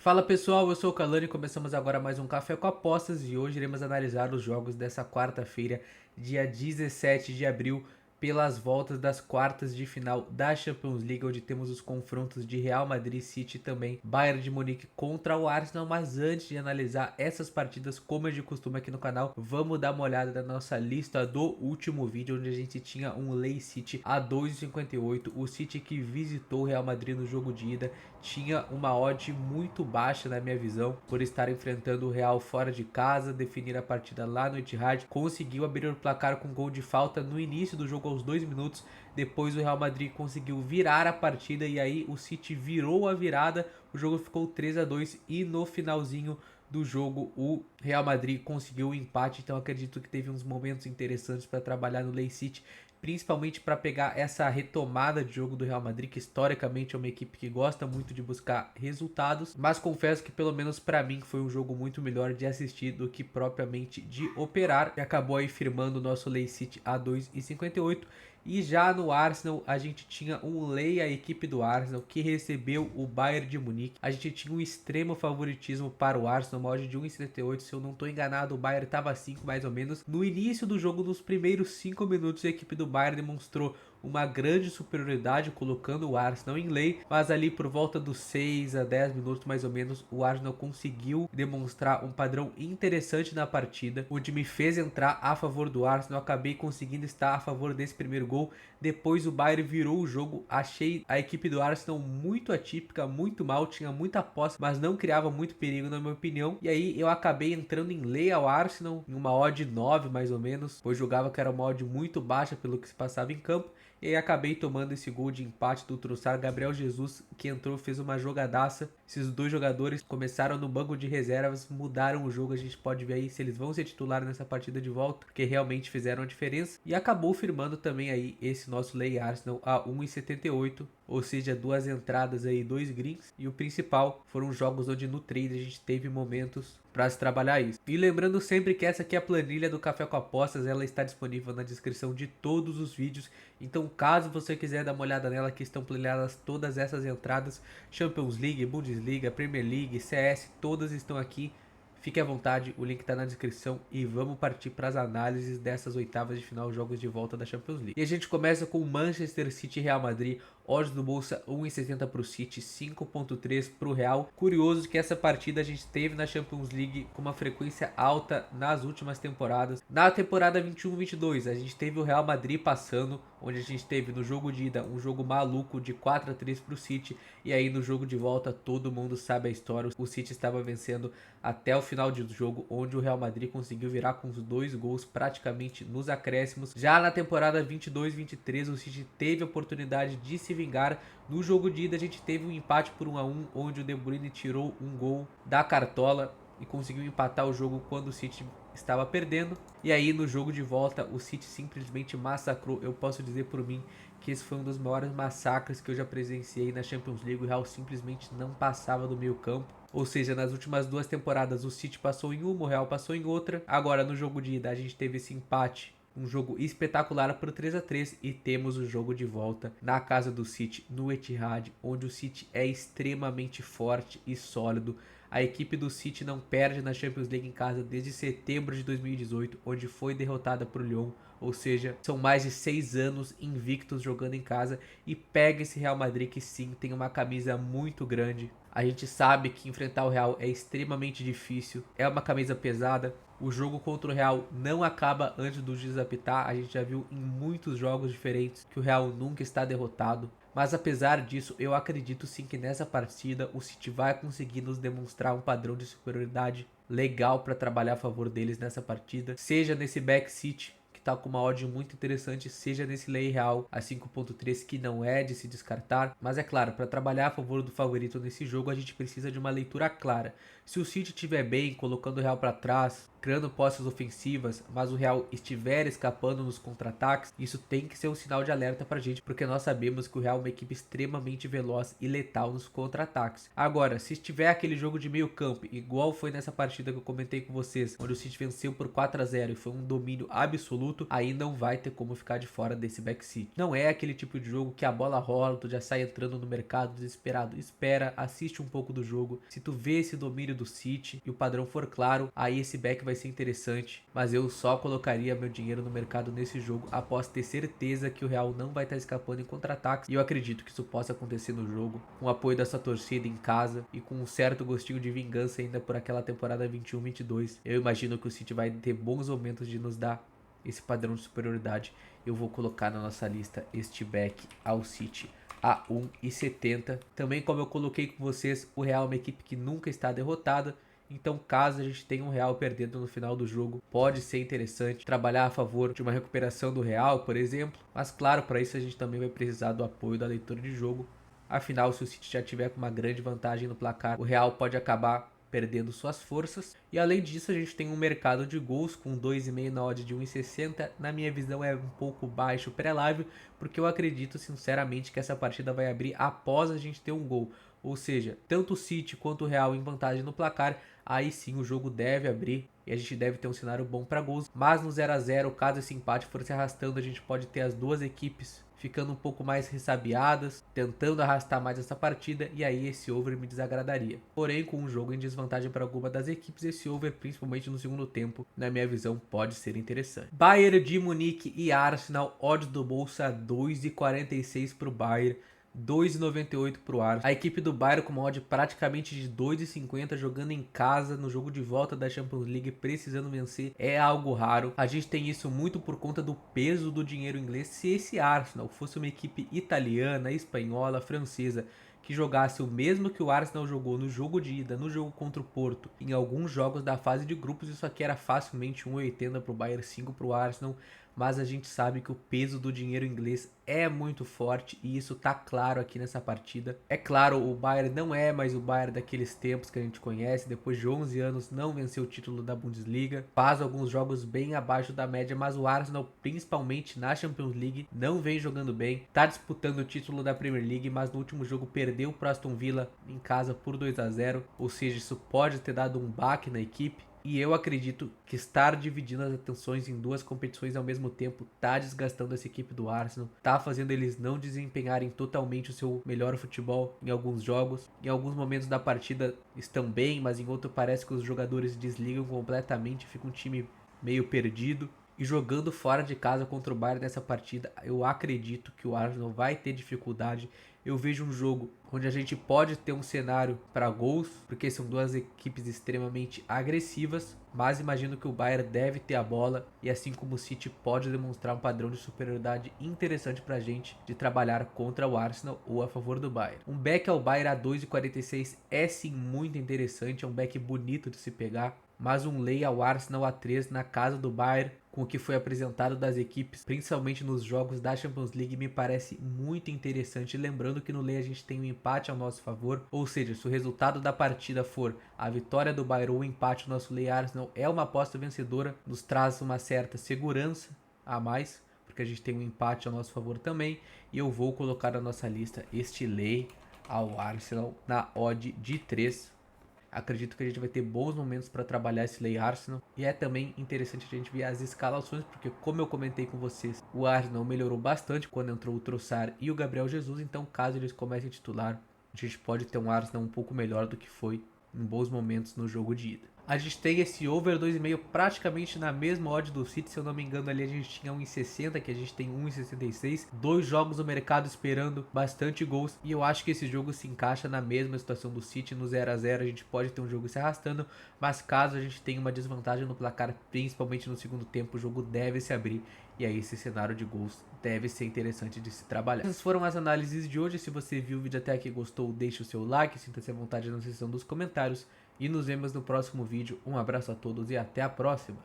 Fala pessoal, eu sou o Kalani e começamos agora mais um Café com Apostas e hoje iremos analisar os jogos dessa quarta-feira, dia 17 de abril, pelas voltas das quartas de final da Champions League, onde temos os confrontos de Real Madrid City e também Bayern de Munique contra o Arsenal. Mas antes de analisar essas partidas, como é de costume aqui no canal, vamos dar uma olhada na nossa lista do último vídeo, onde a gente tinha um Lei City a 2,58, o City que visitou o Real Madrid no jogo de ida tinha uma odd muito baixa na minha visão, por estar enfrentando o Real fora de casa, definir a partida lá no Etihad, conseguiu abrir o placar com gol de falta no início do jogo aos 2 minutos, depois o Real Madrid conseguiu virar a partida e aí o City virou a virada, o jogo ficou 3-2 e no finalzinho do jogo o Real Madrid conseguiu o empate. Então acredito que teve uns momentos interessantes para trabalhar no Lei City, principalmente para pegar essa retomada de jogo do Real Madrid, que historicamente é uma equipe que gosta muito de buscar resultados, mas confesso que pelo menos para mim foi um jogo muito melhor de assistir do que propriamente de operar, e acabou aí firmando o nosso Lei City a 2,58. E já no Arsenal, a gente tinha um lei, a equipe do Arsenal, que recebeu o Bayern de Munique. A gente tinha um extremo favoritismo para o Arsenal, uma odd de 1,78. Se eu não estou enganado, o Bayern estava 5 mais ou menos. No início do jogo, nos primeiros 5 minutos, a equipe do Bayern demonstrou uma grande superioridade, colocando o Arsenal em lei, mas ali por volta dos 6 a 10 minutos mais ou menos, o Arsenal conseguiu demonstrar um padrão interessante na partida, onde me fez entrar a favor do Arsenal. Acabei conseguindo estar a favor desse primeiro gol. Depois o Bayern virou o jogo. Achei a equipe do Arsenal muito atípica, muito mal, tinha muita posse, mas não criava muito perigo na minha opinião. E aí eu acabei entrando em lei ao Arsenal, em uma odd 9 mais ou menos, pois julgava que era uma odd muito baixa pelo que se passava em campo. E aí acabei tomando esse gol de empate do Trossard. Gabriel Jesus, que entrou, fez uma jogadaça. Esses dois jogadores começaram no banco de reservas, mudaram o jogo. A gente pode ver aí se eles vão ser titular nessa partida de volta, porque realmente fizeram a diferença. E acabou firmando também aí esse nosso Lei Arsenal a 1,78. Ou seja, duas entradas aí, dois greens. E o principal foram jogos onde no trade a gente teve momentos para se trabalhar isso. E lembrando sempre que essa aqui é a planilha do Café com Apostas, ela está disponível na descrição de todos os vídeos. Então caso você quiser dar uma olhada nela, aqui estão planilhadas todas essas entradas. Champions League, Bundesliga, Premier League, CS, todas estão aqui. Fique à vontade, o link está na descrição e vamos partir para as análises dessas oitavas de final, jogos de volta da Champions League. E a gente começa com Manchester City e Real Madrid, odds do Bolsa 1,60 para o City, 5,3 para o Real. Curioso que essa partida a gente teve na Champions League com uma frequência alta nas últimas temporadas. Na temporada 21-22 a gente teve o Real Madrid passando, onde a gente teve no jogo de ida um jogo maluco de 4-3 para o City, e aí no jogo de volta todo mundo sabe a história, o City estava vencendo até o final do jogo, onde o Real Madrid conseguiu virar com os dois gols praticamente nos acréscimos. Já na temporada 22-23 o City teve a oportunidade de se vingar. No jogo de ida a gente teve um empate por 1-1, onde o De Bruyne tirou um gol da cartola e conseguiu empatar o jogo quando o City estava perdendo. E aí no jogo de volta o City simplesmente massacrou. Eu posso dizer por mim que esse foi um dos maiores massacres que eu já presenciei na Champions League. O Real simplesmente não passava do meio campo. Ou seja, nas últimas duas temporadas o City passou em uma, o Real passou em outra. Agora no jogo de ida a gente teve esse empate, um jogo espetacular por 3-3, e temos o jogo de volta na casa do City, no Etihad, onde o City é extremamente forte e sólido. A equipe do City não perde na Champions League em casa desde setembro de 2018, onde foi derrotada por Lyon. Ou seja, são mais de 6 anos invictos jogando em casa, e pega esse Real Madrid que sim, tem uma camisa muito grande. A gente sabe que enfrentar o Real é extremamente difícil, é uma camisa pesada. O jogo contra o Real não acaba antes do juiz apitar. A gente já viu em muitos jogos diferentes que o Real nunca está derrotado. Mas apesar disso, eu acredito sim que nessa partida o City vai conseguir nos demonstrar um padrão de superioridade legal para trabalhar a favor deles nessa partida. Seja nesse back City, que tá com uma odd muito interessante, seja nesse lei real a 5.3, que não é de se descartar. Mas é claro, para trabalhar a favor do favorito nesse jogo a gente precisa de uma leitura clara. Se o City estiver bem, colocando o Real para trás, criando posses ofensivas, mas o Real estiver escapando nos contra-ataques, isso tem que ser um sinal de alerta pra gente, porque nós sabemos que o Real é uma equipe extremamente veloz e letal nos contra-ataques. Agora, se estiver aquele jogo de meio campo, igual foi nessa partida que eu comentei com vocês, onde o City venceu por 4-0 e foi um domínio absoluto, minuto, aí não vai ter como ficar de fora desse backseat. Não é aquele tipo de jogo que a bola rola, tu já sai entrando no mercado desesperado. Espera, assiste um pouco do jogo. Se tu vê esse domínio do City e o padrão for claro, aí esse back vai ser interessante. Mas eu só colocaria meu dinheiro no mercado nesse jogo após ter certeza que o Real não vai estar escapando em contra-ataques. E eu acredito que isso possa acontecer no jogo, com o apoio dessa torcida em casa e com um certo gostinho de vingança ainda por aquela temporada 21-22. Eu imagino que o City vai ter bons momentos de nos dar esse padrão de superioridade. Eu vou colocar na nossa lista este back ao City a 1,70. Também, como eu coloquei com vocês, o Real é uma equipe que nunca está derrotada. Então, caso a gente tenha um Real perdendo no final do jogo, pode ser interessante trabalhar a favor de uma recuperação do Real, por exemplo. Mas, claro, para isso a gente também vai precisar do apoio da leitura de jogo. Afinal, se o City já tiver com uma grande vantagem no placar, o Real pode acabar perdendo suas forças. E além disso, a gente tem um mercado de gols com 2,5 na odd de 1,60. Na minha visão é um pouco baixo pré-live, porque eu acredito sinceramente que essa partida vai abrir após a gente ter um gol. Ou seja, tanto o City quanto o Real em vantagem no placar, aí sim o jogo deve abrir e a gente deve ter um cenário bom para gols. Mas no 0 a 0, caso esse empate for se arrastando, a gente pode ter as duas equipes ficando um pouco mais ressabiadas, tentando arrastar mais essa partida, e aí esse over me desagradaria. Porém, com um jogo em desvantagem para alguma das equipes, esse over, principalmente no segundo tempo, na minha visão, pode ser interessante. Bayern de Munique e Arsenal, odds do bolsa 2,46 para o Bayern, 2,98 para o Arsenal. A equipe do Bayern com uma odd praticamente de 2,50, jogando em casa no jogo de volta da Champions League, precisando vencer, é algo raro. A gente tem isso muito por conta do peso do dinheiro inglês. Se esse Arsenal fosse uma equipe italiana, espanhola, francesa, que jogasse o mesmo que o Arsenal jogou no jogo de ida, no jogo contra o Porto, em alguns jogos da fase de grupos, isso aqui era facilmente 1,80 para o Bayern, 5 para o Arsenal. Mas a gente sabe que o peso do dinheiro inglês é muito forte e isso tá claro aqui nessa partida. É claro, o Bayern não é mais o Bayern daqueles tempos que a gente conhece, depois de 11 anos não venceu o título da Bundesliga, faz alguns jogos bem abaixo da média, mas o Arsenal, principalmente na Champions League, não vem jogando bem, tá disputando o título da Premier League, mas no último jogo perdeu para Aston Villa em casa por 2 a 0, ou seja, isso pode ter dado um baque na equipe. E eu acredito que estar dividindo as atenções em duas competições ao mesmo tempo tá desgastando essa equipe do Arsenal, tá fazendo eles não desempenharem totalmente o seu melhor futebol em alguns jogos. Em alguns momentos da partida estão bem, mas em outro parece que os jogadores desligam completamente, fica um time meio perdido. E jogando fora de casa contra o Bayern nessa partida, eu acredito que o Arsenal vai ter dificuldade. Eu vejo um jogo onde a gente pode ter um cenário para gols, porque são duas equipes extremamente agressivas, mas imagino que o Bayern deve ter a bola e assim como o City pode demonstrar um padrão de superioridade interessante para a gente de trabalhar contra o Arsenal ou a favor do Bayern. Um back ao Bayern a 2,46 é sim muito interessante, é um back bonito de se pegar, mas um lay ao Arsenal a 3 na casa do Bayern, com o que foi apresentado das equipes, principalmente nos jogos da Champions League, me parece muito interessante. Lembrando que no lay a gente tem um empate ao nosso favor, ou seja, se o resultado da partida for a vitória do Bayern ou o empate, o nosso lay Arsenal é uma aposta vencedora, nos traz uma certa segurança a mais, porque a gente tem um empate ao nosso favor também, e eu vou colocar na nossa lista este lay ao Arsenal na odd de 3. Acredito que a gente vai ter bons momentos para trabalhar esse lay Arsenal. E é também interessante a gente ver as escalações, porque como eu comentei com vocês, o Arsenal melhorou bastante quando entrou o Trossard e o Gabriel Jesus. Então caso eles comecem a titular, a gente pode ter um Arsenal um pouco melhor do que foi em bons momentos no jogo de ida. A gente tem esse over 2,5 praticamente na mesma odd do City, se eu não me engano ali a gente tinha 1,60, que a gente tem 1,66. Dois jogos no mercado esperando bastante gols e eu acho que esse jogo se encaixa na mesma situação do City, no 0 a 0 a gente pode ter um jogo se arrastando, mas caso a gente tenha uma desvantagem no placar, principalmente no segundo tempo, o jogo deve se abrir. E aí esse cenário de gols deve ser interessante de se trabalhar. Essas foram as análises de hoje. Se você viu o vídeo até aqui e gostou, deixe o seu like, sinta-se à vontade na seção dos comentários. E nos vemos no próximo vídeo. Um abraço a todos e até a próxima.